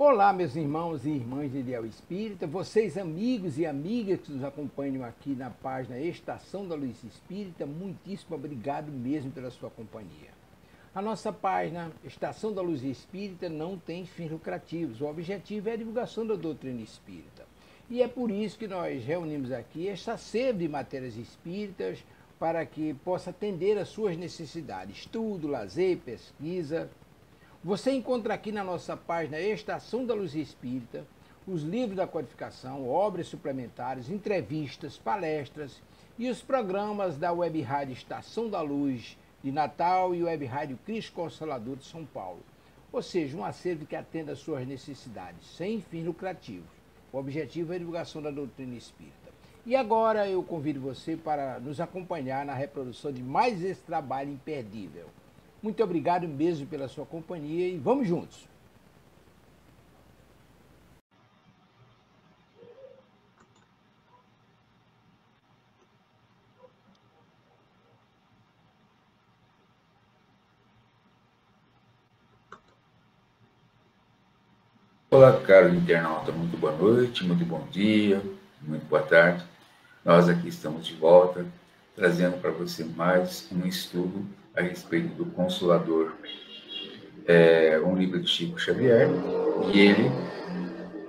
Olá, meus irmãos e irmãs de Ideal Espírita, vocês amigos e amigas que nos acompanham aqui na página Estação da Luz Espírita, muitíssimo obrigado mesmo pela sua companhia. A nossa página Estação da Luz Espírita não tem fins lucrativos, o objetivo é a divulgação da doutrina espírita. E é por isso que nós reunimos aqui esta sede de matérias espíritas para que possa atender às suas necessidades, estudo, lazer, pesquisa. Você encontra aqui na nossa página Estação da Luz Espírita os livros da codificação, obras suplementares, entrevistas, palestras e os programas da Web Rádio Estação da Luz de Natal e Web Rádio Cristo Consolador de São Paulo. Ou seja, um acervo que atenda às suas necessidades, sem fins lucrativos. O objetivo é a divulgação da doutrina espírita. E agora eu convido você para nos acompanhar na reprodução de mais esse trabalho imperdível. Muito obrigado mesmo pela sua companhia e vamos juntos! Olá, caro internauta, muito boa noite, muito bom dia, muito boa tarde. Nós aqui estamos de volta, trazendo para você mais um estudo a respeito do Consolador, um livro de Chico Xavier, e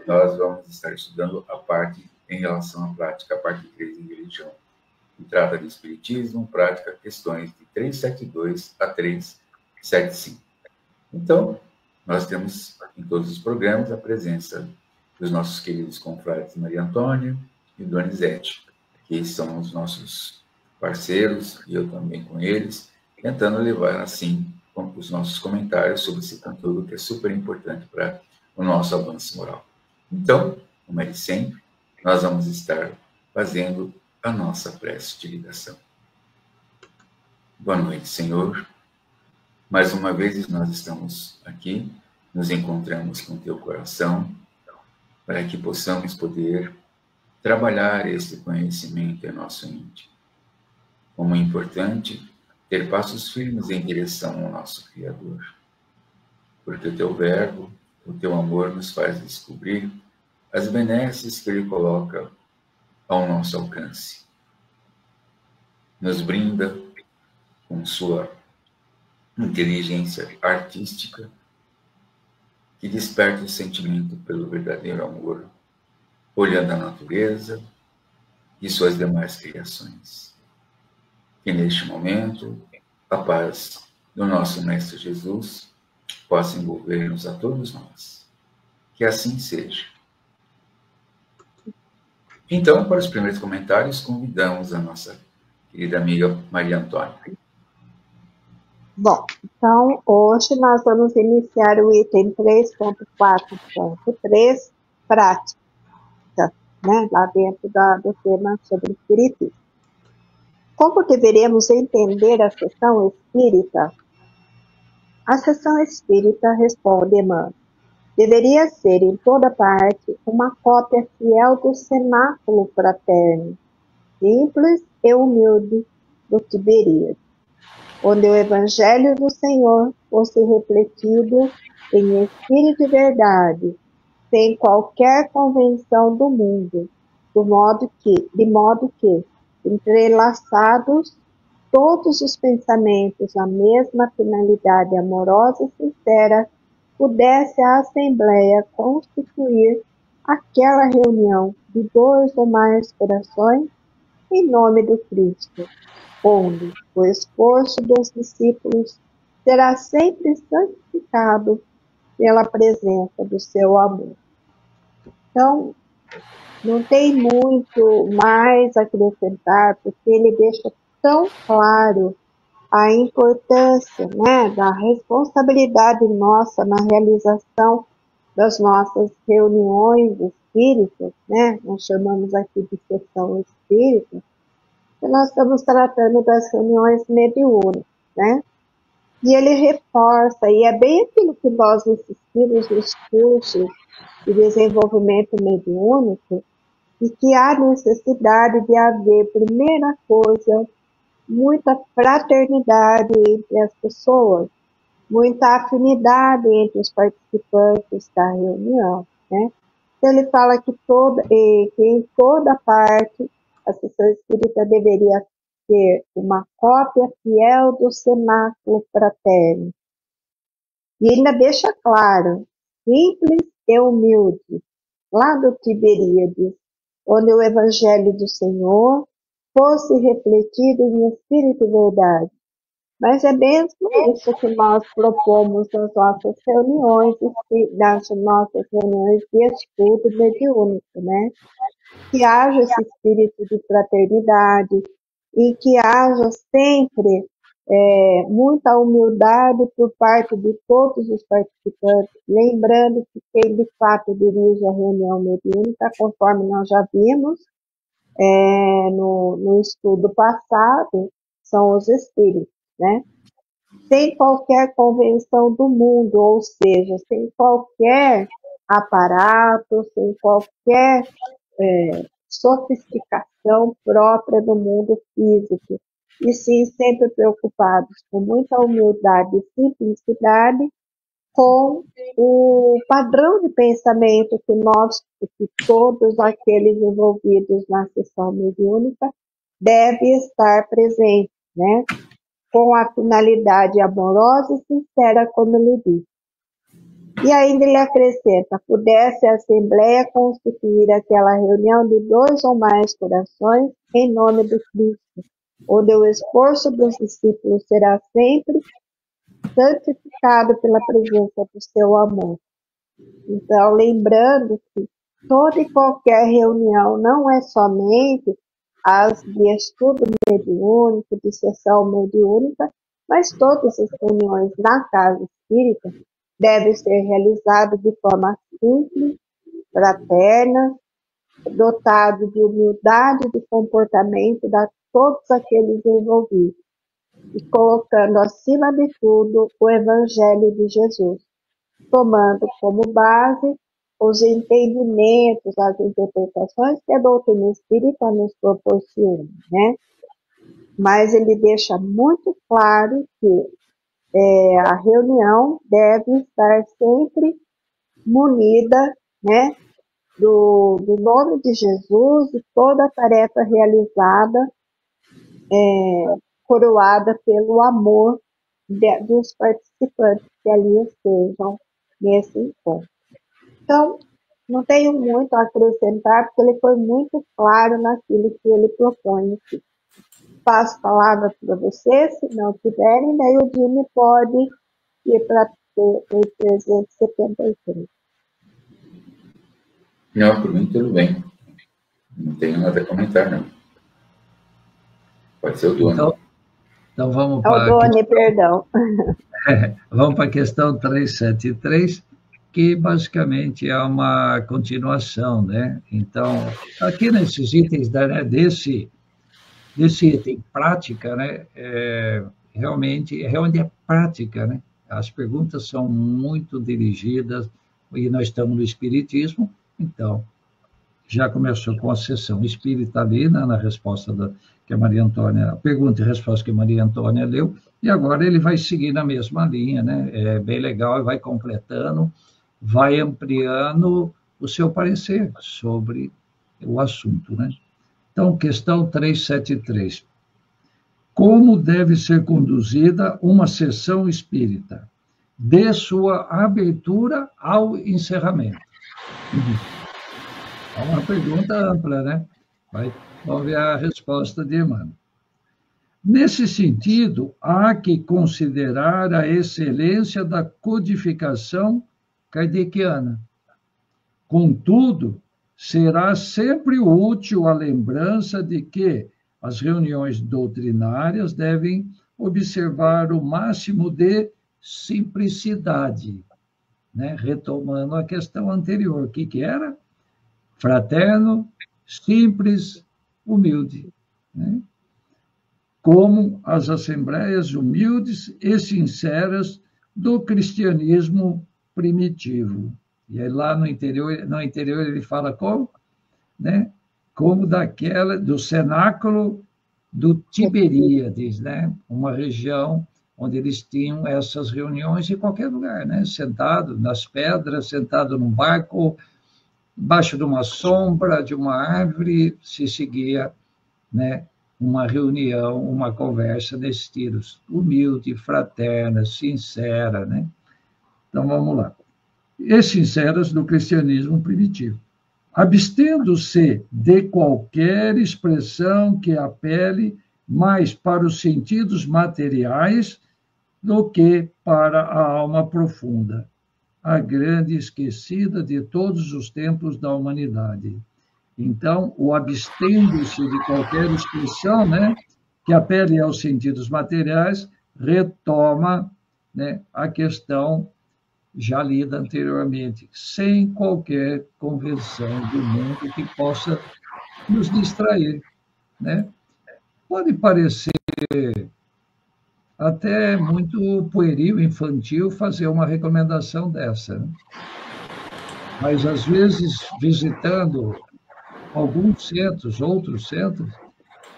nós vamos estar estudando a parte em relação à prática, a parte 3 em religião, que trata de Espiritismo, prática, questões de 372 a 375. Então, nós temos em todos os programas a presença dos nossos queridos confrades Maria Antônia e Donizete, que são os nossos parceiros, e eu também com eles, tentando levar, assim, os nossos comentários sobre esse conteúdo que é super importante para o nosso avanço moral. Então, como é de sempre, nós vamos estar fazendo a nossa prece de ligação. Boa noite, Senhor. Mais uma vez nós estamos aqui, nos encontramos com teu coração, para que possamos poder trabalhar este conhecimento em nosso íntimo. Como é importante ter passos firmes em direção ao nosso Criador, porque o teu verbo, o teu amor nos faz descobrir as benesses que ele coloca ao nosso alcance. Nos brinda com sua inteligência artística, que desperta o sentimento pelo verdadeiro amor, olhando a natureza e suas demais criações. Que neste momento, a paz do nosso Mestre Jesus possa envolver-nos a todos nós. Que assim seja. Então, para os primeiros comentários, convidamos a nossa querida amiga Maria Antônia. Bom, então hoje nós vamos iniciar o item 3.4.3, prática, né, lá dentro do tema sobre espiritismo. Como deveremos entender a sessão espírita? A sessão espírita, responde Emmanuel, deveria ser em toda parte uma cópia fiel do cenáculo fraterno, simples e humilde do Tiberíades, onde o Evangelho do Senhor fosse refletido em espírito e verdade, sem qualquer convenção do mundo, de modo que, entrelaçados todos os pensamentos à mesma finalidade amorosa e sincera, pudesse a Assembleia constituir aquela reunião de dois ou mais corações em nome do Cristo, onde o esforço dos discípulos será sempre santificado pela presença do seu amor. Então, não tem muito mais a acrescentar, porque ele deixa tão claro a importância, né, da responsabilidade nossa na realização das nossas reuniões espíritas, né, nós chamamos aqui de sessão espírita, que nós estamos tratando das reuniões mediúnicas, né? E ele reforça, e é bem aquilo que nós insistimos nos cursos de desenvolvimento mediúnico, e que há necessidade de haver, primeira coisa, muita fraternidade entre as pessoas, muita afinidade entre os participantes da reunião, né? Então, ele fala que em toda parte a sessão espírita deveria ter uma cópia fiel do cenáculo fraterno. E ainda deixa claro, simples e humilde, lá do Tiberíades, onde o Evangelho do Senhor fosse refletido em espírito e verdade. Mas é mesmo isso que nós propomos nas nossas reuniões de estudo mediúnico, né? Que haja esse espírito de fraternidade e que haja sempre muita humildade por parte de todos os participantes, lembrando que quem de fato dirige a reunião mediúnica, conforme nós já vimos no estudo passado, são os espíritos, né? Sem qualquer convenção do mundo, ou seja, sem qualquer aparato, sem qualquer sofisticação própria do mundo físico, e sim sempre preocupados com muita humildade e simplicidade com o padrão de pensamento que todos aqueles envolvidos na sessão mediúnica devem estar presentes, né? Com a finalidade amorosa e sincera, como ele diz. E ainda ele acrescenta, pudesse a Assembleia constituir aquela reunião de 2 ou mais corações em nome do Cristo, onde o esforço dos discípulos será sempre santificado pela presença do seu amor. Então, lembrando que toda e qualquer reunião não é somente as de estudo mediúnico, de sessão mediúnica, mas todas as reuniões na casa espírita devem ser realizadas de forma simples, fraterna, dotado de humildade de comportamento de todos aqueles envolvidos, e colocando acima de tudo o Evangelho de Jesus, tomando como base os entendimentos, as interpretações que a doutrina espírita nos proporciona, né? Mas ele deixa muito claro que a reunião deve estar sempre munida, né, do nome de Jesus e toda a tarefa realizada, coroada pelo amor dos participantes que ali estejam nesse encontro. Então, não tenho muito a acrescentar, porque ele foi muito claro naquilo que ele propõe aqui. Passo a palavra para vocês, se não tiverem, daí o Jimmy pode ir para o 373. Não, por mim tudo bem. Não tenho nada a comentar, não. Pode ser o Doni. Então vamos para... O Doni, perdão. Vamos para a questão 373, que basicamente é uma continuação, né? Então, aqui nesses itens desse item prática, né? Realmente é prática, né? As perguntas são muito dirigidas, e nós estamos no Espiritismo, então, já começou com a sessão espírita ali, né, na resposta que a Maria Antônia, a pergunta e resposta que a Maria Antônia leu, e agora ele vai seguir na mesma linha, né? É bem legal, e vai completando, vai ampliando o seu parecer sobre o assunto, né? Então, questão 373. Como deve ser conduzida uma sessão espírita, de sua abertura ao encerramento? É uma pergunta ampla, né? Vamos ver a resposta de Emmanuel. Nesse sentido, há que considerar a excelência da codificação kardeciana. Contudo, será sempre útil a lembrança de que as reuniões doutrinárias devem observar o máximo de simplicidade, né? Retomando a questão anterior, o que era? Fraterno, simples, humilde, né? Como as assembleias humildes e sinceras do cristianismo primitivo. E aí lá no interior ele fala como, né? Como do cenáculo do Tiberíades, né? Uma região onde eles tinham essas reuniões em qualquer lugar, né? Sentado nas pedras, sentado num barco, embaixo de uma sombra, de uma árvore, se seguia, né, uma reunião, uma conversa nesse estilo, humilde, fraterna, sincera, né? Então, vamos lá. E sinceras do cristianismo primitivo. Abstendo-se de qualquer expressão que apele mais para os sentidos materiais do que para a alma profunda, a grande esquecida de todos os tempos da humanidade. Então, o abstendo-se de qualquer expressão, né, que apele aos sentidos materiais, retoma, né, a questão já lida anteriormente, sem qualquer convenção do mundo que possa nos distrair, né? Pode parecer até muito pueril, infantil, fazer uma recomendação dessa, né? Mas, às vezes, visitando alguns centros, outros centros,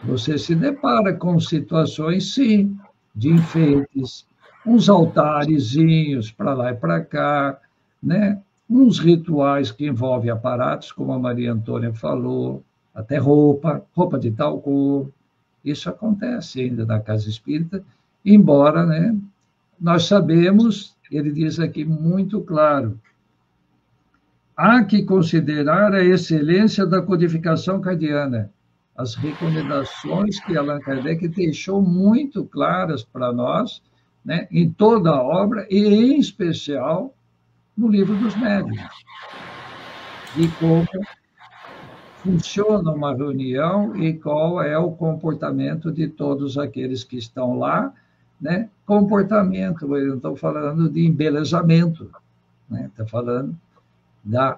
você se depara com situações, sim, de enfeites, uns altarezinhos para lá e para cá, né? Uns rituais que envolvem aparatos, como a Maria Antônia falou, até roupa de tal cor. Isso acontece ainda na casa espírita, embora, né, nós sabemos, ele diz aqui muito claro, há que considerar a excelência da codificação kardeciana, as recomendações que Allan Kardec deixou muito claras para nós, né, em toda a obra, e em especial no Livro dos Médiuns, de como funciona uma reunião e qual é o comportamento de todos aqueles que estão lá, né? Comportamento, eu não estou falando de embelezamento, né? Estou falando da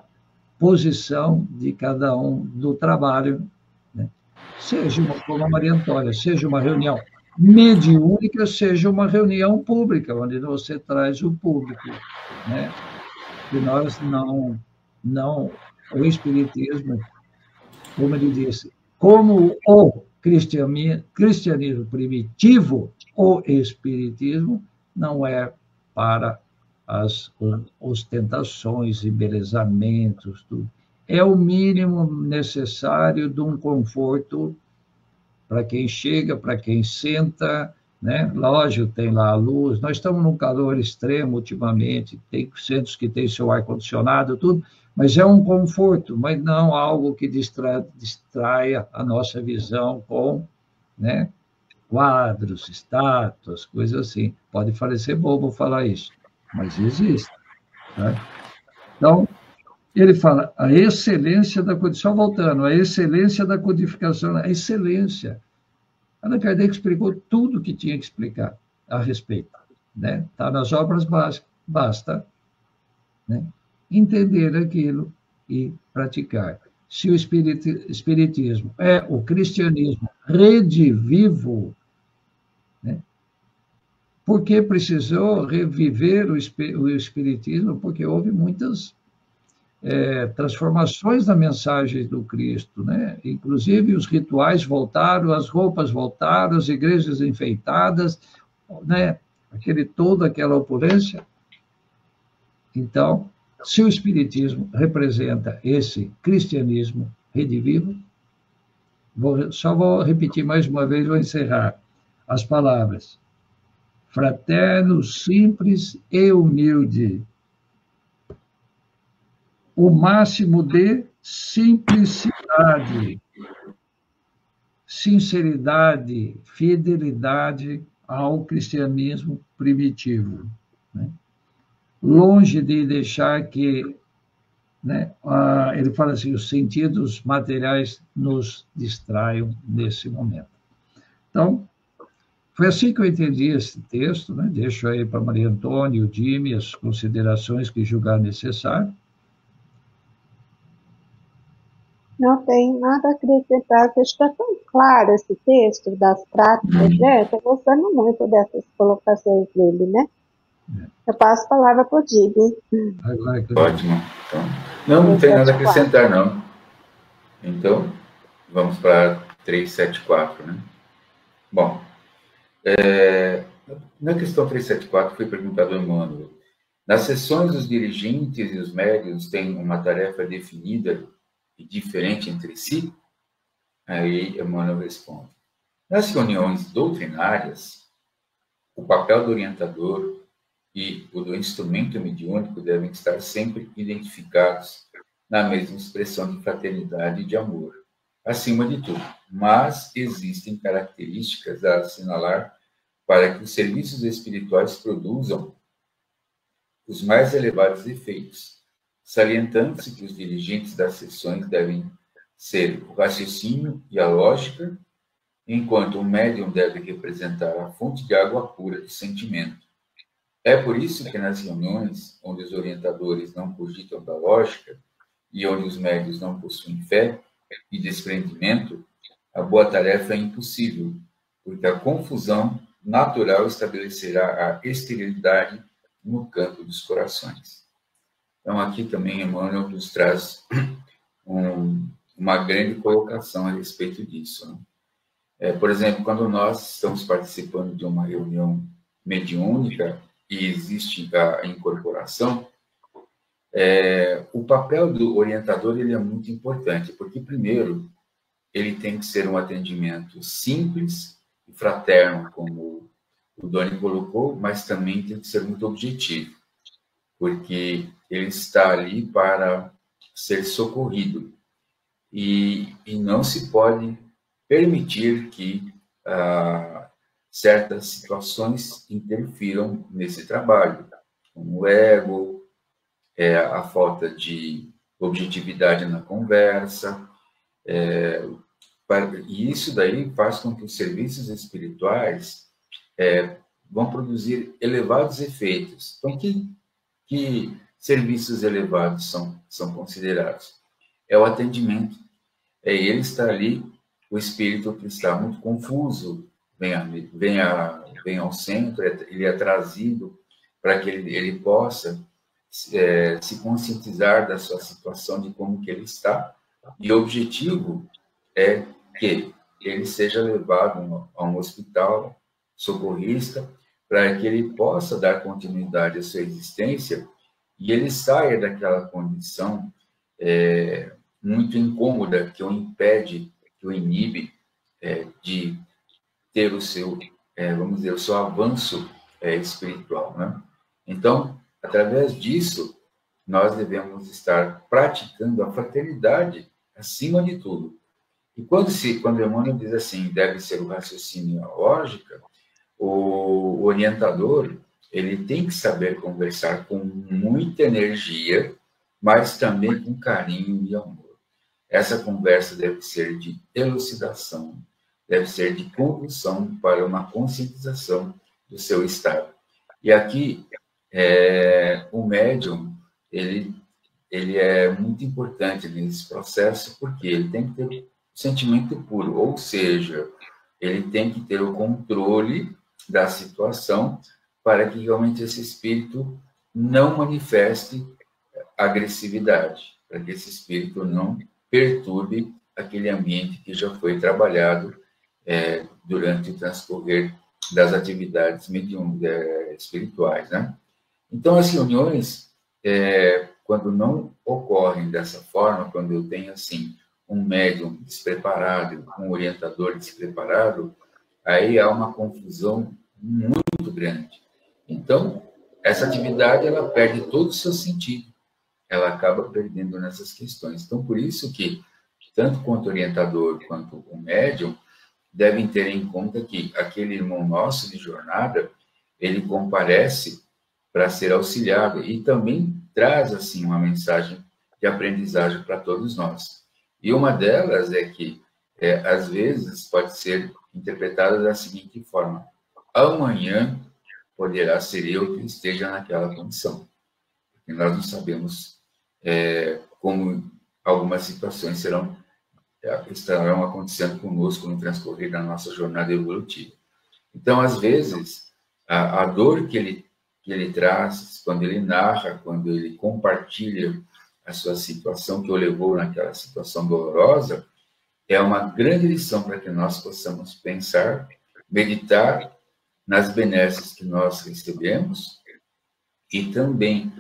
posição de cada um do trabalho, né? Seja, como a Maria Antônia, seja uma reunião mediúnica, seja uma reunião pública, onde você traz o público, né? Que nós não, o Espiritismo, como ele disse, como o cristianismo primitivo, o Espiritismo não é para as ostentações, embelezamentos, tudo. É o mínimo necessário de um conforto para quem chega, para quem senta, né? Lógico, tem lá a luz. Nós estamos num calor extremo ultimamente, tem centros que tem seu ar-condicionado, tudo, mas é um conforto, mas não algo que distraia a nossa visão com, né, quadros, estátuas, coisas assim. Pode parecer bobo falar isso, mas existe. Tá? Então, ele fala, a excelência da codificação, só voltando, a excelência da codificação, a excelência. Allan Kardec explicou tudo o que tinha que explicar a respeito, né? Está nas obras básicas, basta, né, entender aquilo e praticar. Se o espiritismo é o cristianismo redivivo, né, por que precisou reviver o espiritismo? Porque houve muitas transformações da mensagem do Cristo, né? Inclusive os rituais voltaram, as roupas voltaram, as igrejas enfeitadas, né? Toda aquela opulência. Então, se o Espiritismo representa esse cristianismo redivivo, só vou repetir mais uma vez, vou encerrar as palavras: fraterno, simples e humilde. O máximo de simplicidade, sinceridade, fidelidade ao cristianismo primitivo, né? Longe de deixar que, né, ele fala assim, os sentidos materiais nos distraiam nesse momento. Então, foi assim que eu entendi esse texto, né? Deixo aí para Maria Antônia e o Jimmy as considerações que julgar necessário. Não tem nada a acrescentar, está tão claro esse texto das práticas, né? Estou gostando muito dessas colocações dele, né? Eu passo a palavra para o Jimmy. Ótimo. Então, não tem nada a acrescentar, não. Então, vamos para 374, né? Bom, Na questão 374 foi perguntado ao Emmanuel: nas sessões, os dirigentes e os médiuns têm uma tarefa definida e diferente entre si? Aí Emmanuel responde: nas reuniões doutrinárias, o papel do orientador e o do instrumento mediúnico devem estar sempre identificados na mesma expressão de fraternidade e de amor, acima de tudo. Mas existem características a assinalar para que os serviços espirituais produzam os mais elevados efeitos, salientando-se que os dirigentes das sessões devem ser o raciocínio e a lógica, enquanto o médium deve representar a fonte de água pura do sentimento. É por isso que nas reuniões, onde os orientadores não cogitam da lógica e onde os médiuns não possuem fé e desprendimento, a boa tarefa é impossível, porque a confusão natural estabelecerá a esterilidade no campo dos corações. Então, aqui também Emmanuel nos traz uma grande colocação a respeito disso, né? Por exemplo, quando nós estamos participando de uma reunião mediúnica e existe a incorporação, o papel do orientador ele é muito importante, porque, primeiro, ele tem que ser um atendimento simples e fraterno, como o Doni colocou, mas também tem que ser muito objetivo, porque ele está ali para ser socorrido e não se pode permitir que certas situações interfiram nesse trabalho, como o ego, a falta de objetividade na conversa, e isso daí faz com que os serviços espirituais vão produzir elevados efeitos. Então, que serviços elevados são considerados? É o atendimento. Ele está ali, o espírito que está muito confuso, vem ao centro, ele é trazido para que ele possa se conscientizar da sua situação, de como que ele está, e o objetivo é que ele seja levado a um hospital socorrista, para que ele possa dar continuidade à sua existência e ele saia daquela condição muito incômoda que o impede, que o inibe de ter o seu, vamos dizer, o seu avanço espiritual, né? Então, através disso, nós devemos estar praticando a fraternidade acima de tudo. E quando Emmanuel diz assim, deve ser o raciocínio e a lógica, o orientador, ele tem que saber conversar com muita energia, mas também com carinho e amor. Essa conversa deve ser de elucidação, deve ser de condução para uma conscientização do seu estado. E aqui, o médium, ele é muito importante nesse processo, porque ele tem que ter sentimento puro, ou seja, ele tem que ter o controle da situação para que realmente esse espírito não manifeste agressividade, para que esse espírito não perturbe aquele ambiente que já foi trabalhado durante o transcorrer das atividades espirituais, né? Então, as reuniões, quando não ocorrem dessa forma, quando eu tenho, assim, um médium despreparado, um orientador despreparado, aí há uma confusão muito grande. Então, essa atividade, ela perde todo o seu sentido. Ela acaba perdendo nessas questões. Então, por isso que, tanto quanto o orientador quanto o médium, devem ter em conta que aquele irmão nosso de jornada, ele comparece para ser auxiliado e também traz, assim, uma mensagem de aprendizagem para todos nós. E uma delas é que, às vezes, pode ser interpretada da seguinte forma: amanhã poderá ser eu que esteja naquela condição. Porque nós não sabemos como algumas situações estarão acontecendo conosco no transcorrer da nossa jornada evolutiva. Então, às vezes, a dor que ele traz, quando ele narra, quando ele compartilha a sua situação que o levou naquela situação dolorosa, é uma grande lição para que nós possamos pensar, meditar nas benesses que nós recebemos e também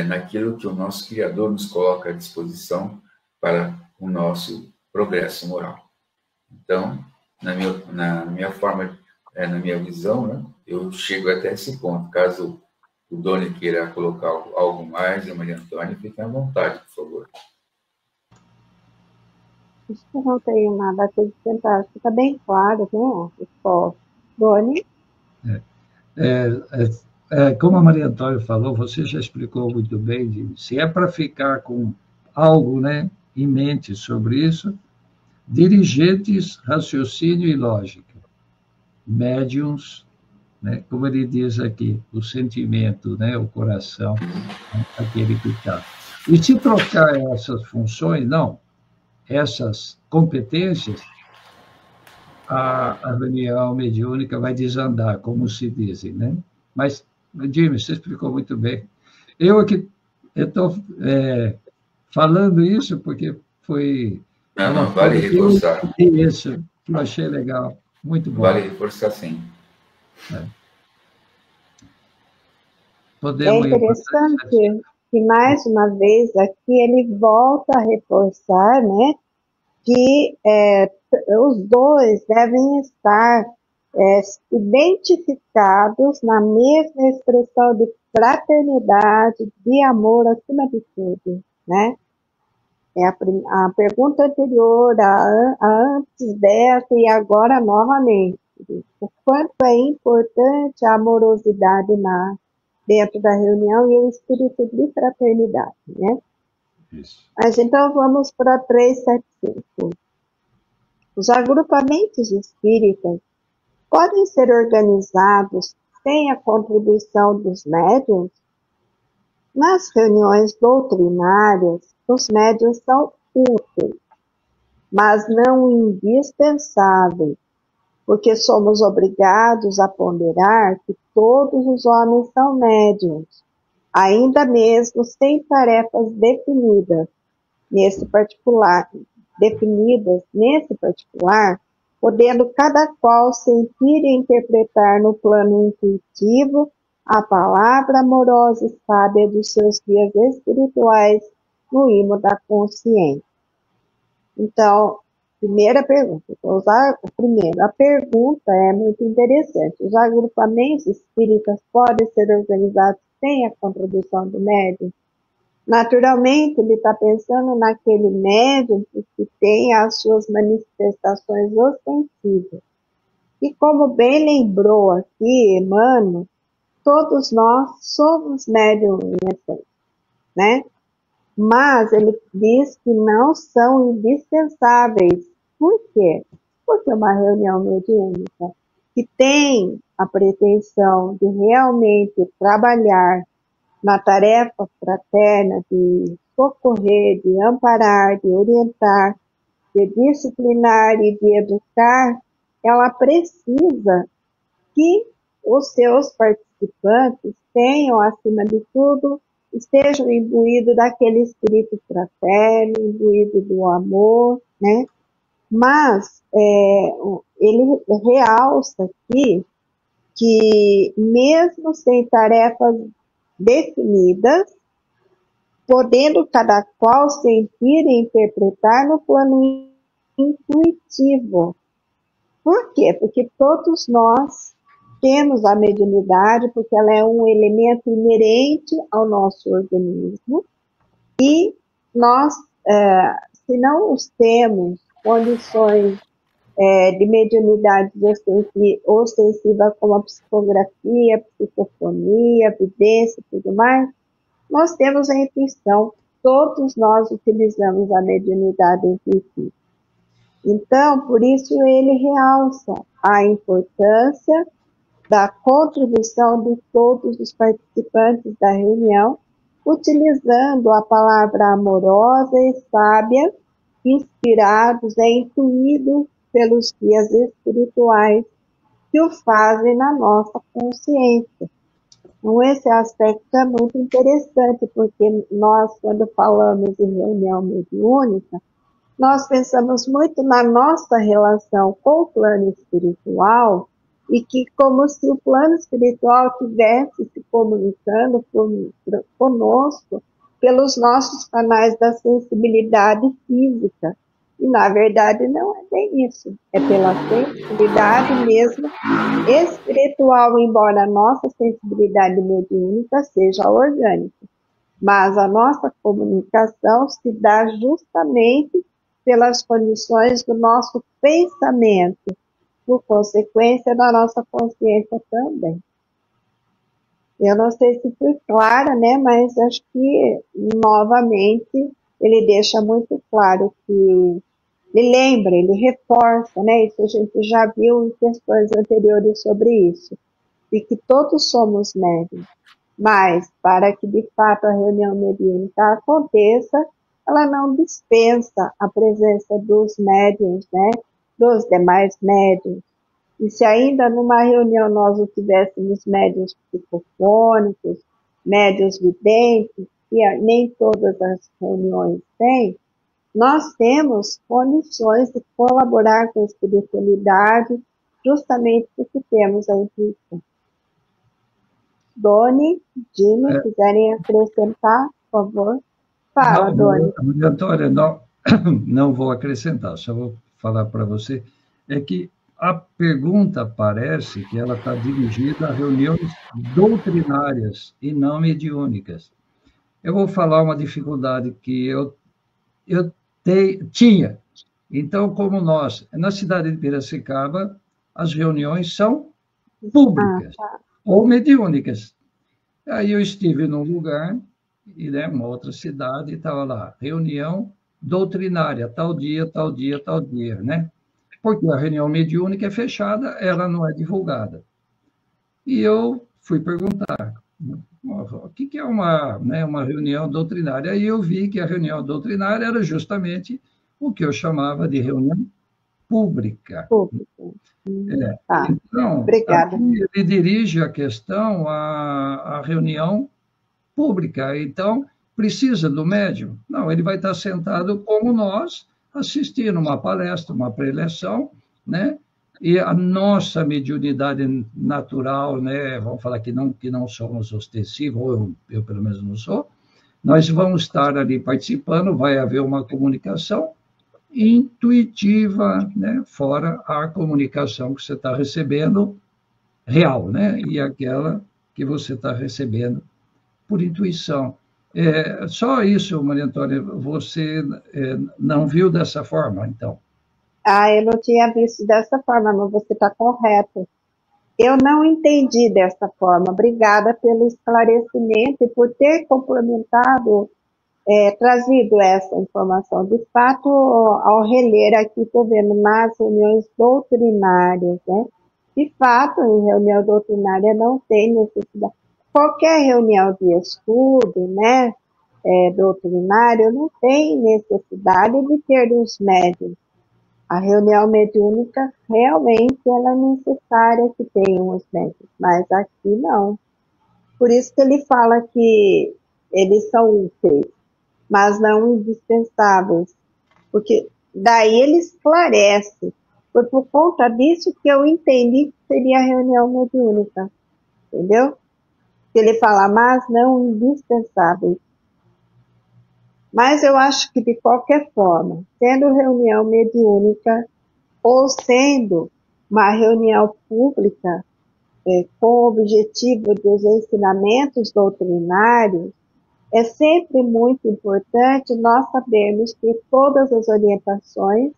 naquilo que o nosso Criador nos coloca à disposição para o nosso progresso moral. Então, na minha forma, na minha visão, né, eu chego até esse ponto. Caso o Doni queira colocar algo mais, a Maria Antônia, fique à vontade, por favor. Acho que eu não tenho nada a acrescentar. Fica bem claro, né? Doni? Como a Maria Antônia falou, você já explicou muito bem, se é para ficar com algo, né, em mente sobre isso, dirigentes, raciocínio e lógica, médiums, né, como ele diz aqui, o sentimento, né, o coração, né, aquele que está. E se trocar essas funções, não, essas competências, a reunião mediúnica vai desandar, como se dizem, né? Mas, Jimmy, você explicou muito bem. Eu aqui estou falando isso porque foi uma Vale forma reforçar. que eu achei legal, muito bom. Vale reforçar, sim. É interessante que, mais uma vez, aqui ele volta a reforçar, né, que os dois devem estar identificados na mesma expressão de fraternidade, de amor acima de tudo, né? A pergunta anterior, a antes dessa e agora novamente, o quanto é importante a amorosidade dentro da reunião e o espírito de fraternidade, né? Isso. Mas então vamos para 375. Os agrupamentos espíritas podem ser organizados sem a contribuição dos médiuns? Nas reuniões doutrinárias, os médiuns são úteis, mas não indispensáveis, porque somos obrigados a ponderar que todos os homens são médiuns, ainda mesmo sem tarefas definidas nesse particular, podendo cada qual sentir e interpretar no plano intuitivo a palavra amorosa e sábia dos seus guias espirituais no imo da consciência. Então, primeira pergunta. A pergunta é muito interessante. Os agrupamentos espíritas podem ser organizados sem a contribuição do médium? Naturalmente, ele está pensando naquele médium que tem as suas manifestações ostensivas. E como bem lembrou aqui, Emmanuel, todos nós somos médiums em essência, né? Mas ele diz que não são indispensáveis. Por quê? Porque uma reunião mediúnica que tem a pretensão de realmente trabalhar na tarefa fraterna de socorrer, de amparar, de orientar, de disciplinar e de educar, ela precisa que os seus participantes tenham, acima de tudo, estejam imbuídos daquele espírito fraterno, imbuído do amor, né? Mas ele realça aqui que mesmo sem tarefas definidas, podendo cada qual sentir e interpretar no plano intuitivo. Por quê? Porque todos nós temos a mediunidade, porque ela é um elemento inerente ao nosso organismo, e nós, se não temos condições de mediunidade ostensiva como a psicografia, psicofonia, vidência e tudo mais, nós temos a intuição. Todos nós utilizamos a mediunidade intuitiva. Então, por isso ele realça a importância da contribuição de todos os participantes da reunião, utilizando a palavra amorosa e sábia, inspirados e intuídos pelos guias espirituais que o fazem na nossa consciência. Então, esse aspecto é muito interessante, porque nós, quando falamos em reunião mediúnica, nós pensamos muito na nossa relação com o plano espiritual e que como se o plano espiritual tivesse se comunicando conosco pelos nossos canais da sensibilidade física. E, na verdade, não é bem isso. É pela sensibilidade mesmo espiritual, embora a nossa sensibilidade mediúnica seja orgânica. Mas a nossa comunicação se dá justamente pelas condições do nosso pensamento, por consequência da nossa consciência também. Eu não sei se fui clara, né, mas acho que, novamente, ele deixa muito claro que ele lembra, ele reforça, né, isso a gente já viu em questões anteriores sobre isso, e que todos somos médiuns, mas para que de fato a reunião mediúnica aconteça, ela não dispensa a presença dos médiuns, né, dos demais médiuns. E se ainda numa reunião nós não tivéssemos médiuns psicofônicos, médiuns videntes, que nem todas as reuniões têm, nós temos condições de colaborar com a espiritualidade justamente porque temos a intuição. Doni, Jimmy, quiserem acrescentar, por favor? Fala, não, Doni. Maria Antônia, não vou acrescentar, só vou falar para você, é que a pergunta parece que ela está dirigida a reuniões doutrinárias e não mediúnicas. Eu vou falar uma dificuldade que eu tinha. Então, como nós, na cidade de Piracicaba, as reuniões são públicas ou mediúnicas. Aí eu estive num lugar, né, uma outra cidade, e estava lá, reunião doutrinária, tal dia, tal dia, tal dia, né? Porque a reunião mediúnica é fechada, ela não é divulgada. E eu fui perguntar, o que é uma reunião doutrinária? Aí eu vi que a reunião doutrinária era justamente o que eu chamava de reunião pública. Tá. Então, Obrigada. aqui ele dirige a questão à reunião pública. Então, precisa do médium? Não, ele vai estar sentado como nós, assistindo uma palestra, uma preleção, né? E a nossa mediunidade natural, né? Vamos falar que não somos ostensivos, ou eu pelo menos não sou, nós vamos estar ali participando, vai haver uma comunicação intuitiva, né? Fora a comunicação que você está recebendo real, né? E aquela que você está recebendo por intuição. Só isso, Maria Antônia, você não viu dessa forma, então? Eu não tinha visto dessa forma, mas você está correto. Eu não entendi dessa forma. Obrigada pelo esclarecimento e por ter complementado, trazido essa informação. De fato, ao reler aqui, estou vendo nas reuniões doutrinárias, né? De fato, em reunião doutrinária não tem necessidade. Qualquer reunião de estudo, né, doutrinário, não tem necessidade de ter os médiuns. A reunião mediúnica, realmente, ela é necessária que tenham os médiuns, mas aqui não. Por isso que ele fala que eles são úteis, mas não indispensáveis, porque daí ele esclarece. Foi por conta disso que eu entendi que seria a reunião mediúnica, entendeu? Ele fala, mas não indispensáveis. Mas eu acho que, de qualquer forma, sendo reunião mediúnica ou sendo uma reunião pública, com o objetivo dos ensinamentos doutrinários, é sempre muito importante nós sabermos que todas as orientações,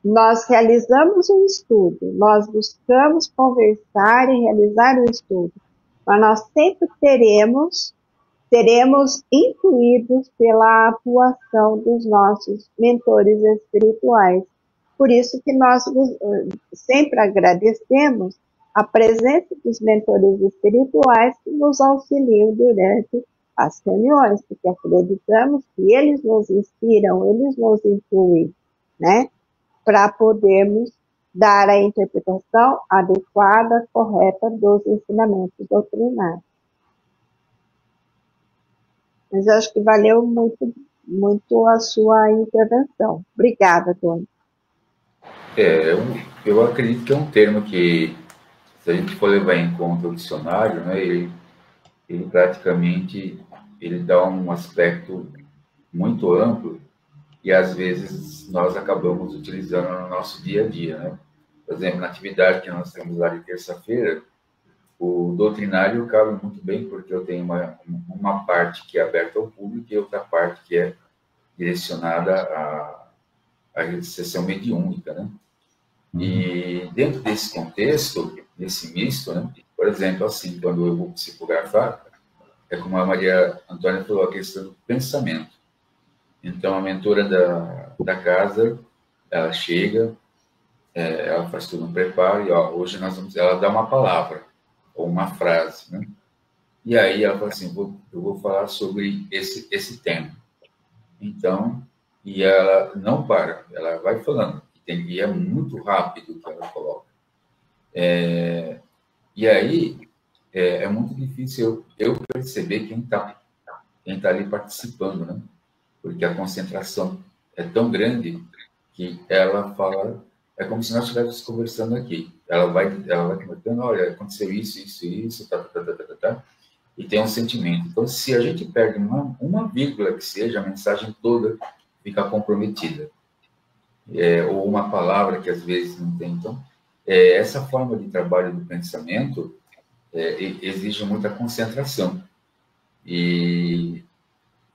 nós realizamos um estudo, nós buscamos conversar e realizar um estudo, mas nós sempre seremos influídos pela atuação dos nossos mentores espirituais. Por isso que nós sempre agradecemos a presença dos mentores espirituais que nos auxiliam durante as reuniões, porque acreditamos que eles nos inspiram, eles nos influem, né? Para podermos dar a interpretação adequada, correta dos ensinamentos doutrinários. Mas eu acho que valeu muito, muito a sua intervenção. Obrigada, Tony. Eu acredito que é um termo que se a gente for levar em conta o dicionário, né, ele praticamente ele dá um aspecto muito amplo e às vezes nós acabamos utilizando no nosso dia a dia, né? Por exemplo, na atividade que nós temos lá de terça-feira, o doutrinário cabe muito bem, porque eu tenho uma parte que é aberta ao público e outra parte que é direcionada à sessão mediúnica, né? E dentro desse contexto, desse misto, né? Por exemplo, assim, quando eu vou psicografar, é como a Maria Antônia falou, a questão do pensamento. Então, a mentora da casa, ela chega, ela faz todo um preparo, e ó, hoje ela dá uma palavra, ou uma frase, né? E aí ela fala assim, eu vou falar sobre esse tema. Então, e ela não para, ela vai falando, e é muito rápido o que ela coloca. E aí, é muito difícil eu perceber quem tá ali participando, né? Porque a concentração é tão grande que ela fala, é como se nós estivéssemos conversando aqui. Ela vai comentando, olha, aconteceu isso, tá, e tem um sentimento. Então, se a gente perde uma vírgula que seja, a mensagem toda fica comprometida. Ou uma palavra que às vezes não tem. Então, essa forma de trabalho do pensamento exige muita concentração. E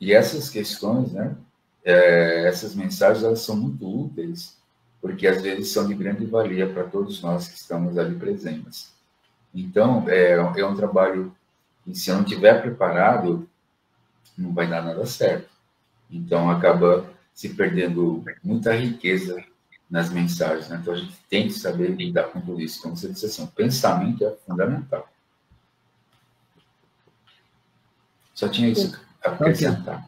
essas questões, né, essas mensagens, elas são muito úteis, porque às vezes são de grande valia para todos nós que estamos ali presentes. Então, é um trabalho que, se eu não estiver preparado, não vai dar nada certo. Então, acaba se perdendo muita riqueza nas mensagens, né? Então, a gente tem que saber lidar com tudo isso. Como você disse assim, o pensamento é fundamental. Só tinha isso a acrescentar.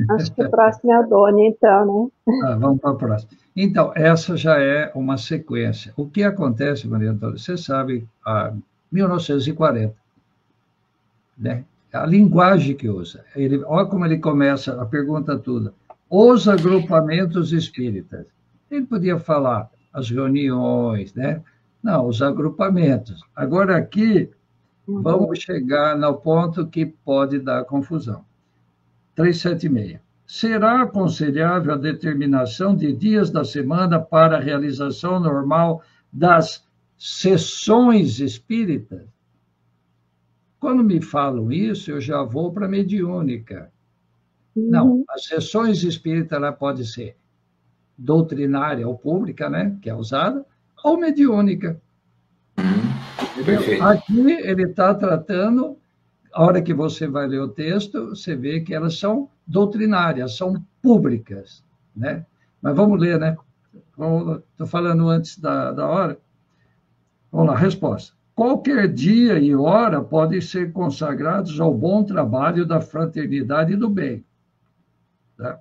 Acho que o próximo é o Doni, então, né? Vamos para a próxima. Então, essa já é uma sequência. O que acontece, Maria Antônia? Você sabe, a 1940, né? A linguagem que usa. Olha como ele começa a pergunta toda. Os agrupamentos espíritas. Ele podia falar as reuniões, né? Não, os agrupamentos. Agora aqui, vamos chegar no ponto que pode dar confusão. 376. Será aconselhável a determinação de dias da semana para a realização normal das sessões espíritas? Quando me falam isso, eu já vou para a mediúnica. Não, as sessões espíritas ela pode ser doutrinária ou pública, né, que é usada, ou mediúnica. Perfeito. Aqui ele está tratando, a hora que você vai ler o texto, você vê que elas são doutrinárias, são públicas, né? Mas vamos ler, né? Estou falando antes da hora. Vamos lá, resposta. Qualquer dia e hora podem ser consagrados ao bom trabalho da fraternidade e do bem, tá?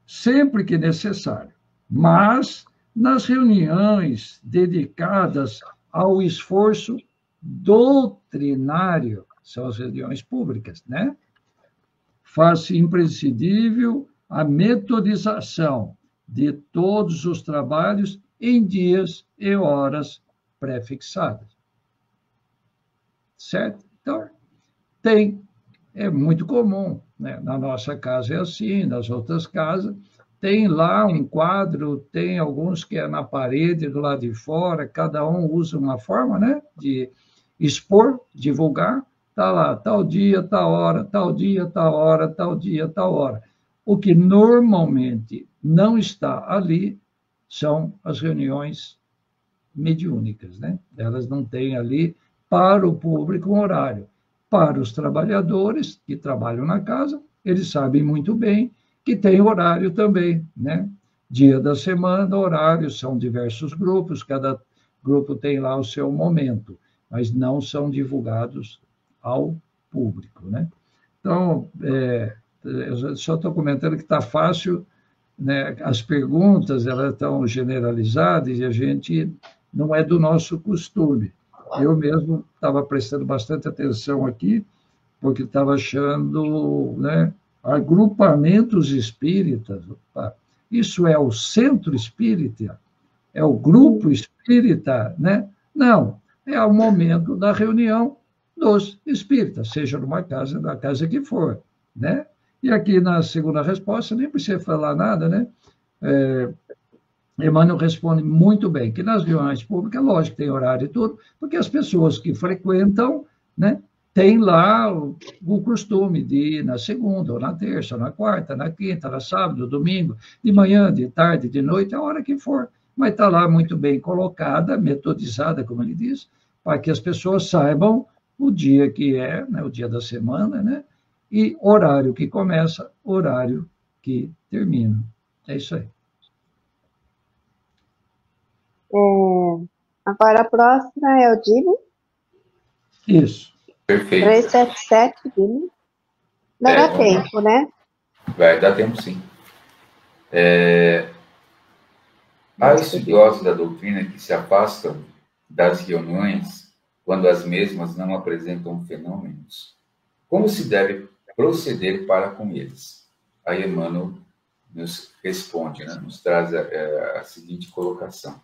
Sempre que necessário. Mas, nas reuniões dedicadas ao esforço doutrinário, são as reuniões públicas, né? Faz-se imprescindível a metodização de todos os trabalhos em dias e horas pré-fixadas. Certo? Então, é muito comum, né? Na nossa casa é assim, nas outras casas, tem lá um quadro, tem alguns que é na parede, do lado de fora, cada um usa uma forma, né, de expor, divulgar, está lá, tal dia, tal hora, tal dia, tal hora, tal dia, tal hora. O que normalmente não está ali são as reuniões mediúnicas, né? Elas não têm ali para o público um horário. Para os trabalhadores que trabalham na casa, eles sabem muito bem que tem horário também, né? Dia da semana, horários, são diversos grupos, cada grupo tem lá o seu momento, mas não são divulgados ao público, né? Então, eu só estou comentando que está fácil, né? As perguntas, elas estão generalizadas e a gente não é do nosso costume. Eu mesmo estava prestando bastante atenção aqui, porque estava achando, né, agrupamentos espíritas. Opa, isso é o centro espírita? É o grupo espírita? Né? Não, é o momento da reunião dos espíritas, seja numa casa, na casa que for, né? E aqui na segunda resposta, nem precisa falar nada, né? Emmanuel responde muito bem, que nas reuniões públicas, lógico, tem horário e tudo, porque as pessoas que frequentam, né, têm lá o costume de ir na segunda, ou na terça, ou na quarta, na quinta, na sábado, domingo, de manhã, de tarde, de noite, a hora que for. Mas está lá muito bem colocada, metodizada, como ele diz, para que as pessoas saibam o dia que é, né, o dia da semana, né, e horário que começa, horário que termina. É isso aí. Agora a próxima é o Dini. Isso. Perfeito. 377, Dini. Dará tempo, né? Vai dar tempo, sim. Há estudiosos da doutrina que se afastam das reuniões quando as mesmas não apresentam fenômenos. Como se deve proceder para com eles? Aí Emmanuel nos responde, né? Nos traz a seguinte colocação.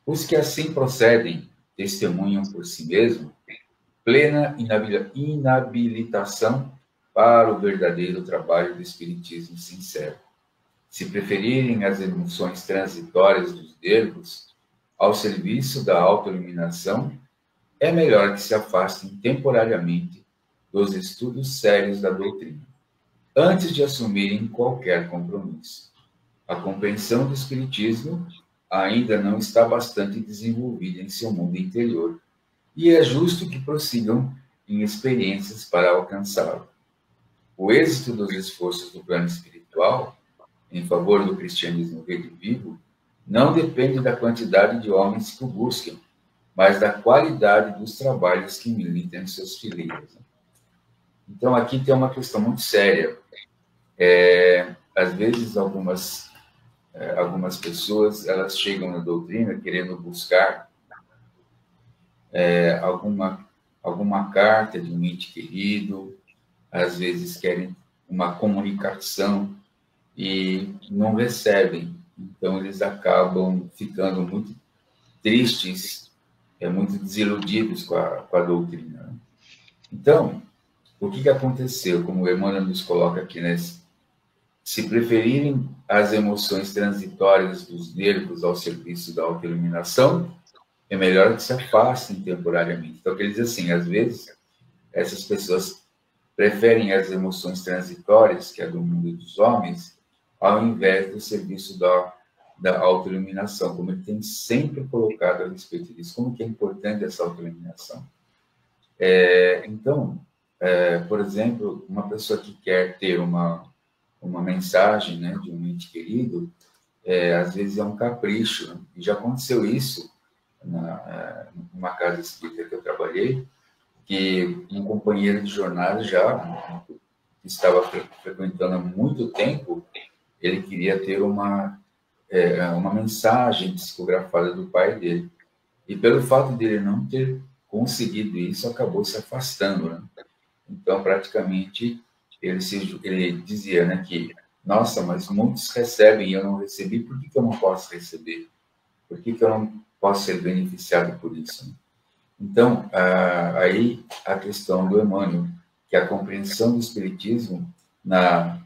Os que assim procedem testemunham por si mesmos plena inabilitação para o verdadeiro trabalho do espiritismo sincero. Se preferirem as emoções transitórias dos nervos ao serviço da autoiluminação, é melhor que se afastem temporariamente dos estudos sérios da doutrina, antes de assumirem qualquer compromisso. A compreensão do espiritismo ainda não está bastante desenvolvida em seu mundo interior, e é justo que prossigam em experiências para alcançá-lo. O êxito dos esforços do plano espiritual, em favor do cristianismo redivivo, não depende da quantidade de homens que o busquem, mas da qualidade dos trabalhos que militam em seus fileiros. Então, aqui tem uma questão muito séria. Às vezes, algumas pessoas, elas chegam na doutrina querendo buscar alguma carta de um ente querido, às vezes querem uma comunicação e não recebem. Então, eles acabam ficando muito tristes, muito desiludidos com a doutrina. Então, o que aconteceu? Como o Emmanuel nos coloca aqui, né? Se preferirem as emoções transitórias dos nervos ao serviço da autoiluminação, é melhor que se afastem temporariamente. Então, ele diz assim, às vezes, essas pessoas preferem as emoções transitórias, que é do mundo dos homens, ao invés do serviço da autoiluminação, como ele tem sempre colocado a respeito disso. Como que é importante essa autoiluminação? Então, por exemplo, uma pessoa que quer ter uma mensagem, né, de um ente querido, às vezes é um capricho, né? E já aconteceu isso numa casa espírita que eu trabalhei, que um companheiro de jornada já que estava frequentando há muito tempo, ele queria ter uma mensagem psicografada do pai dele. E pelo fato dele não ter conseguido isso, acabou se afastando, né? Então, praticamente, ele dizia, né, que, nossa, mas muitos recebem e eu não recebi, por que eu não posso receber? Por que eu não posso ser beneficiado por isso? Então, aí a questão do Emmanuel, que a compreensão do Espiritismo na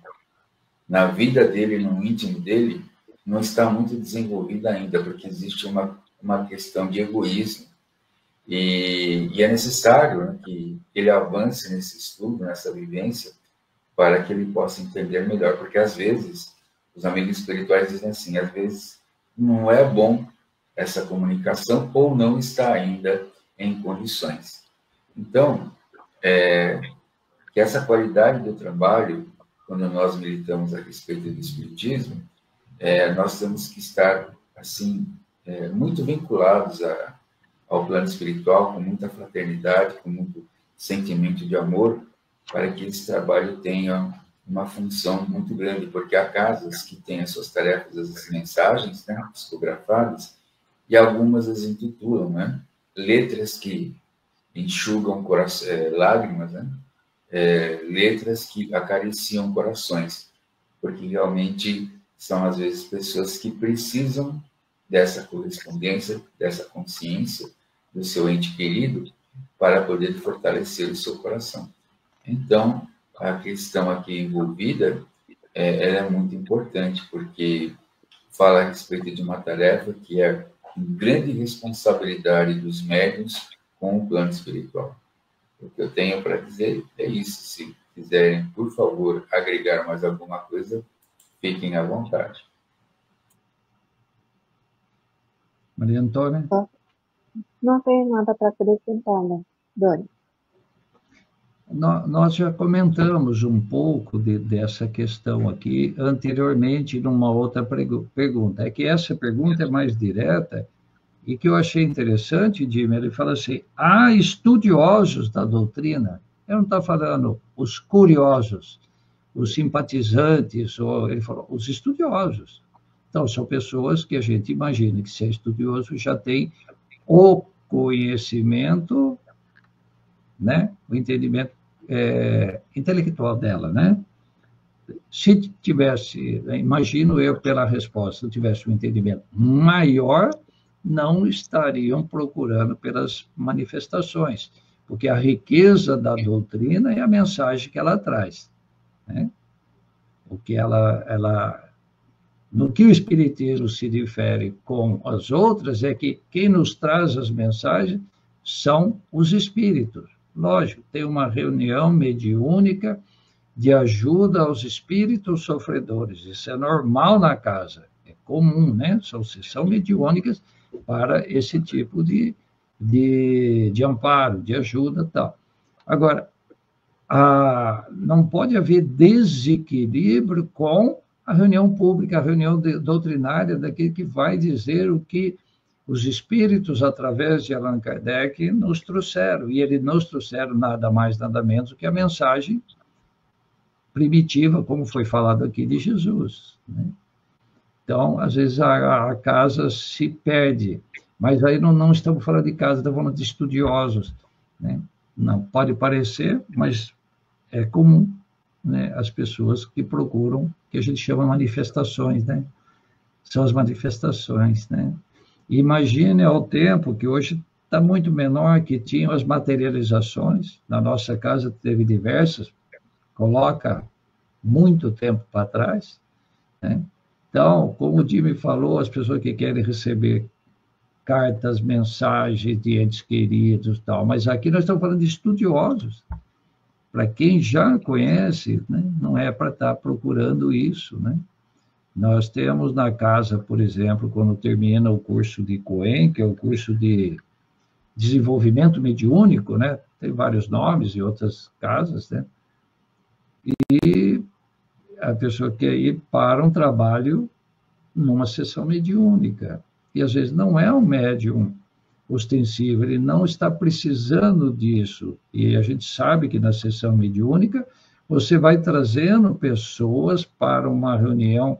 vida dele, no íntimo dele, não está muito desenvolvida ainda, porque existe uma questão de egoísmo. E é necessário, né, que ele avance nesse estudo, nessa vivência, para que ele possa entender melhor. Porque, às vezes, os amigos espirituais dizem assim, às vezes não é bom essa comunicação ou não está ainda em condições. Então, que essa qualidade do trabalho, quando nós militamos a respeito do Espiritismo, nós temos que estar, assim, muito vinculados ao plano espiritual, com muita fraternidade, com muito sentimento de amor, para que esse trabalho tenha uma função muito grande, porque há casas que têm as suas tarefas, as mensagens, né, psicografadas, e algumas as intitulam, né, letras que enxugam lágrimas, né, letras que acariciam corações, porque realmente são, às vezes, pessoas que precisam dessa correspondência, dessa consciência, do seu ente querido para poder fortalecer o seu coração. Então, a questão aqui envolvida ela é muito importante, porque fala a respeito de uma tarefa que é grande responsabilidade dos médiuns com o plano espiritual. O que eu tenho para dizer é isso. Se quiserem, por favor, agregar mais alguma coisa, fiquem à vontade. Maria Antônia? Não tenho nada para acrescentar, né, Doni? Nós já comentamos um pouco dessa questão aqui anteriormente numa outra pergunta. É que essa pergunta é mais direta e que eu achei interessante, Jimmy, ele fala assim, há estudiosos da doutrina. Ele não está falando os curiosos, os simpatizantes, ele falou os estudiosos. Então, são pessoas que a gente imagina que, se é estudioso, já tem o conhecimento, né, o entendimento intelectual dela, né? Se tivesse, imagino eu pela resposta, se tivesse um entendimento maior, não estariam procurando pelas manifestações, porque a riqueza da doutrina é a mensagem que ela traz, né? O que no que o Espiritismo se difere com as outras é que quem nos traz as mensagens são os espíritos. Lógico, tem uma reunião mediúnica de ajuda aos espíritos sofredores. Isso é normal na casa, é comum, né? São sessões mediúnicas para esse tipo de amparo, de ajuda e tal. Agora, não pode haver desequilíbrio com a reunião pública, a reunião doutrinária daquele que vai dizer o que os espíritos, através de Allan Kardec, nos trouxeram. E eles nos trouxeram nada mais, nada menos do que a mensagem primitiva, como foi falado aqui, de Jesus, né? Então, às vezes, a casa se perde. Mas aí não estamos falando de casa, estamos falando de estudiosos, né? Não pode parecer, mas é comum, né, as pessoas que procuram, que a gente chama manifestações, né? São as manifestações, né? Imagine ao tempo que hoje está muito menor, que tinham as materializações. Na nossa casa teve diversas, coloca muito tempo para trás, né? Então, como o Jimmy falou, as pessoas que querem receber cartas, mensagens de entes queridos e tal, mas aqui nós estamos falando de estudiosos. Para quem já conhece, né, não é para estar procurando isso, né? Nós temos na casa, por exemplo, quando termina o curso de COEM, que é o curso de desenvolvimento mediúnico, né? Tem vários nomes e outras casas, né? E a pessoa quer ir para um trabalho numa sessão mediúnica. E às vezes não é um médium ostensivo, ele não está precisando disso. E a gente sabe que na sessão mediúnica você vai trazendo pessoas para uma reunião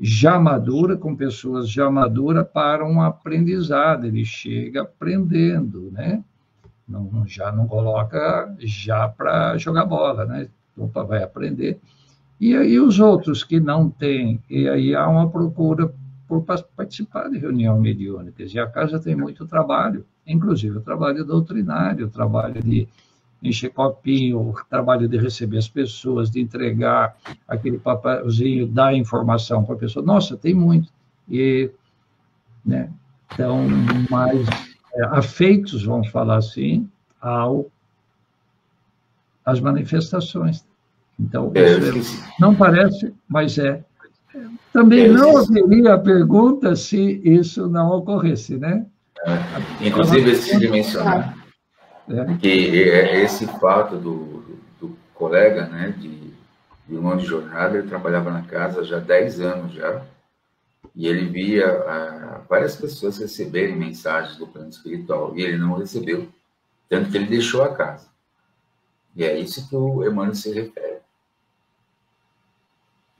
já madura, com pessoas já maduras para um aprendizado. Ele chega aprendendo, né? Já não coloca já para jogar bola, né? Opa, vai aprender. E aí os outros que não têm, e aí há uma procura por participar de reunião mediúnicas. E a casa tem muito trabalho, inclusive o trabalho doutrinário, o trabalho de encher copinho, o trabalho de receber as pessoas, de entregar aquele papelzinho, dar informação para a pessoa. Nossa, tem muito. E, né, então, mais afeitos, vamos falar assim, às manifestações. Então, isso não parece, mas é. Também não haveria pergunta se isso não ocorresse, né? Inclusive, eu esqueci de mencionar que esse fato do colega, né, de irmão de jornada, ele trabalhava na casa já há 10 anos já, e ele via várias pessoas receberem mensagens do plano espiritual, e ele não recebeu, tanto que ele deixou a casa. E é isso que o Emmanuel se refere.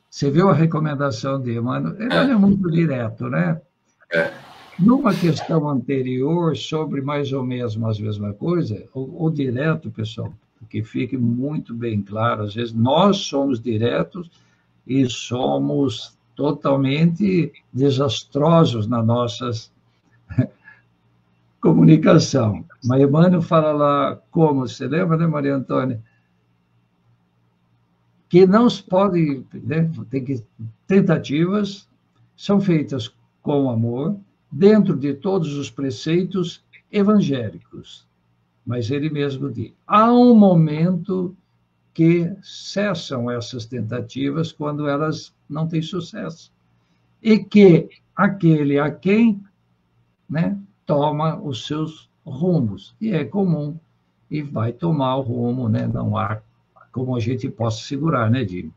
Você viu a recomendação de Emmanuel? Ele é muito direto, né? Numa questão anterior, sobre mais ou menos a mesma coisa, o direto, pessoal, que fique muito bem claro, às vezes nós somos diretos e somos totalmente desastrosos nas nossas comunicação. Mas Emmanuel fala lá como, você lembra, né, Maria Antônia? Que não se pode, né, tentativas são feitas com amor, dentro de todos os preceitos evangélicos. Mas ele mesmo diz, há um momento que cessam essas tentativas quando elas não têm sucesso. E que aquele a quem, né, toma os seus rumos. E é comum, e vai tomar o rumo, né? Não há como a gente possa segurar, né, Dino?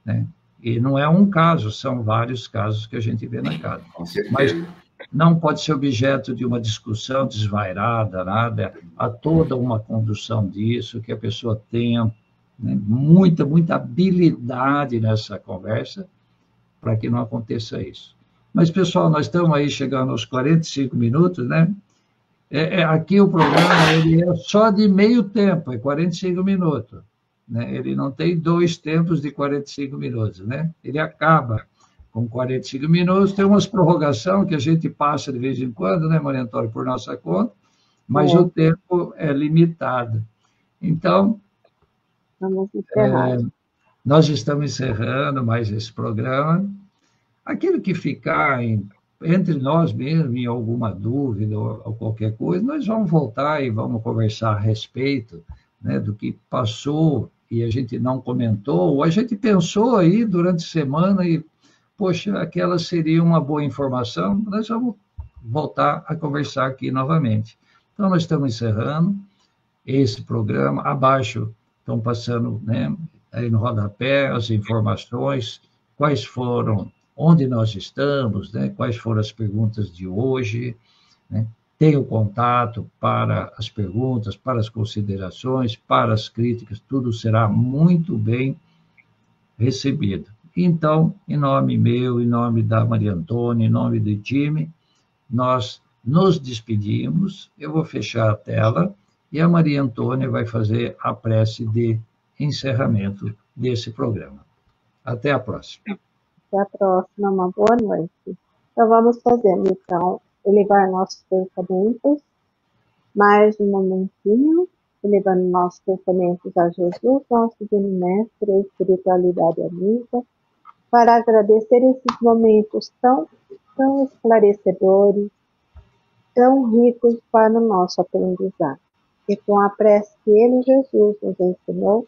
Né? E não é um caso, são vários casos que a gente vê na casa. Com Mas certeza. não pode ser objeto de uma discussão desvairada, nada. Há toda uma condução disso, que a pessoa tenha, né, muita habilidade nessa conversa para que não aconteça isso. Mas, pessoal, nós estamos aí chegando aos 45 minutos, né? Aqui o programa ele é só de meio tempo, é 45 minutos. Né? Ele não tem 2 tempos de 45 minutos, né? Ele acaba com 45 minutos, tem umas prorrogação que a gente passa de vez em quando, né, Maria Antônia, por nossa conta, mas o tempo é limitado. Então, vamos encerrar. Nós estamos encerrando mais esse programa. Aquilo que ficar entre nós mesmos, em alguma dúvida ou qualquer coisa, nós vamos voltar e vamos conversar a respeito, né, do que passou e a gente não comentou, ou a gente pensou aí durante a semana e, poxa, aquela seria uma boa informação, nós vamos voltar a conversar aqui novamente. Então, nós estamos encerrando esse programa. Abaixo estão passando, né, aí no rodapé as informações, quais foram, onde nós estamos, né, quais foram as perguntas de hoje, né? Tem o contato para as perguntas, para as considerações, para as críticas, tudo será muito bem recebido. Então, em nome meu, em nome da Maria Antônia, em nome do time, nós nos despedimos. Eu vou fechar a tela e a Maria Antônia vai fazer a prece de encerramento desse programa. Até a próxima. Até a próxima, uma boa noite. Então, vamos fazendo, então, elevar nossos pensamentos, mais um momentinho, elevando nossos pensamentos a Jesus, nosso divino mestre, a espiritualidade amiga, para agradecer esses momentos tão esclarecedores, tão ricos para o nosso aprendizado. E com a prece que ele, Jesus, nos ensinou,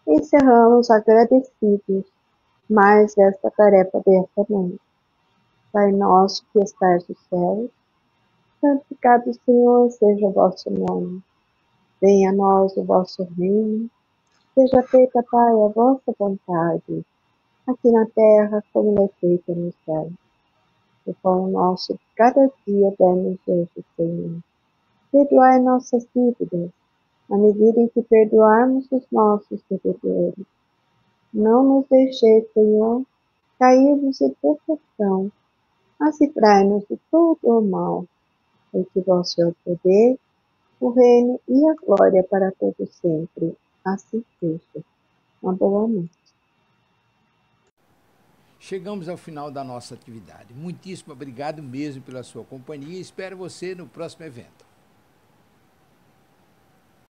encerramos agradecidos mais esta tarefa desta noite. Pai nosso que estais no céu, santificado Senhor seja o vosso nome. Venha a nós o vosso reino, seja feita, Pai, a vossa vontade, aqui na terra como é feita no céu. O pão nosso de cada dia dá-nos hoje, Senhor. Perdoai nossas dívidas, na medida em que perdoarmos os nossos devedores. Não nos deixeis, Senhor, cairmos em tentação, mas livrai-nos de todo o mal, porque vosso é o poder, o reino e a glória para todo sempre. Assim seja. Uma boa noite. Chegamos ao final da nossa atividade. Muitíssimo obrigado mesmo pela sua companhia e espero você no próximo evento.